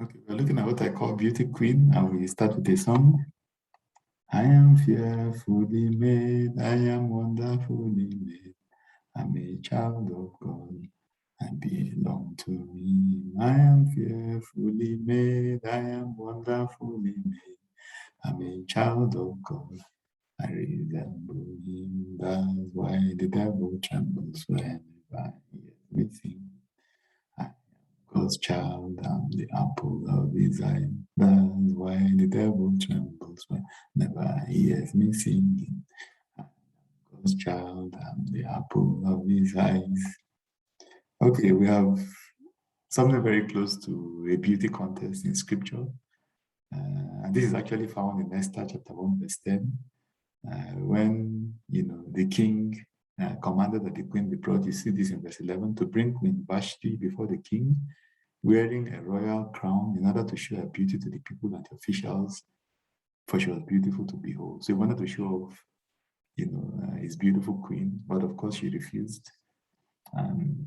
Okay, we're looking at what I call Beauty Queen, and we start with a song. I am fearfully made, I am wonderfully made. I'm a child of God, I belong to Him. I am fearfully made, I am wonderfully made. I'm a child of God, I resemble Him. That's why the devil trembles whenever he hears me sing. I am God's child, I'm the apple of His eye. That's why the devil trembles whenever he hears me singing. I am God's child, I'm the apple of His eyes. Okay, we have something very close to a beauty contest in scripture. And this is actually found in Esther chapter 1, verse 10. When the king commanded that the queen be brought, you see this in verse 11, to bring Queen Vashti before the king, wearing a royal crown in order to show her beauty to the people and the officials, for she was beautiful to behold. So he wanted to show off, his beautiful queen, but of course she refused. And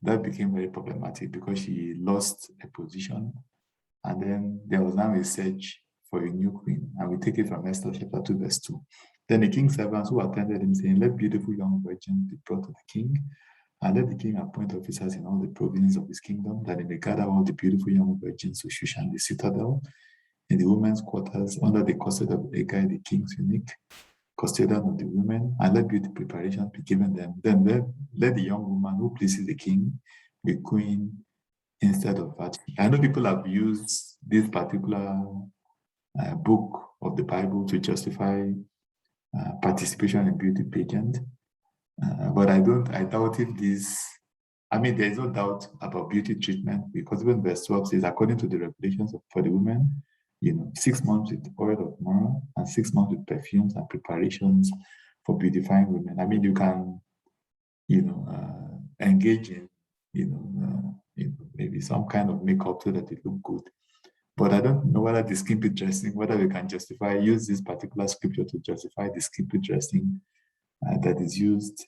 that became very problematic because she lost a position. And then there was now a search for a new queen. And we take it from Esther chapter 2, verse 2. Then the king's servants who attended him, saying, let beautiful young virgins be brought to the king, and let the king appoint officers in all the provinces of his kingdom, that they may gather all the beautiful young virgins to Shushan the citadel, in the women's quarters, under the custody of Hegai the king's eunuch, custodian of the women, and let beauty preparations be given them. Then let the young woman who pleases the king be queen instead of Vashti. I know people have used this particular book of the Bible to justify participation in beauty pageant, but I doubt if this, there is no doubt about beauty treatment, because even verse 12 says, according to the regulations for the women, 6 months with oil of myrrh and 6 months with perfumes and preparations for beautifying women. You can, engage in, maybe some kind of makeup so that it look good. But I don't know whether the skimpy dressing, whether we can use this particular scripture to justify the skimpy dressing that is used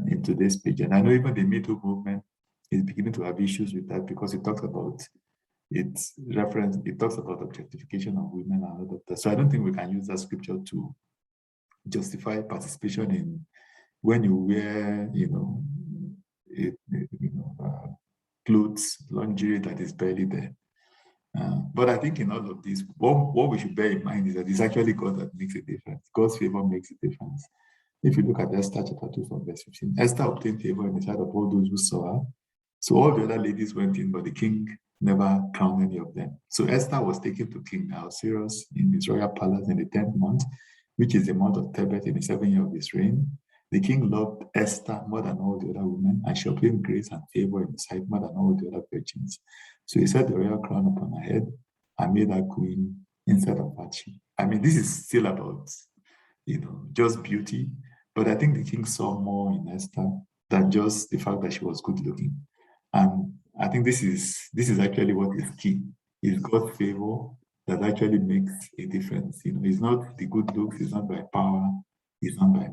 in today's page. And I know even the Me Too movement is beginning to have issues with that, because it talks about objectification of women and all of that. So I don't think we can use that scripture to justify participation in when you wear, clothes, lingerie that is barely there. But I think in all of this, what we should bear in mind is that it's actually God that makes a difference. God's favor makes a difference. If you look at Esther chapter 2 from verse 15, Esther obtained favor in the sight of all those who saw her. So all the other ladies went in, but the king never crowned any of them. So Esther was taken to King Ahasuerus in his royal palace in the 10th month, which is the month of Tebet, in the 7th year of his reign. The king loved Esther more than all the other women, and she obtained grace and favor in his sight more than all the other virgins. So he set the royal crown upon her head and made her queen instead of Vashti. This is still about, just beauty, but I think the king saw more in Esther than just the fact that she was good looking. And I think this is actually what is key. It's God's favor that actually makes a difference. It's not the good looks, it's not by power, it's not by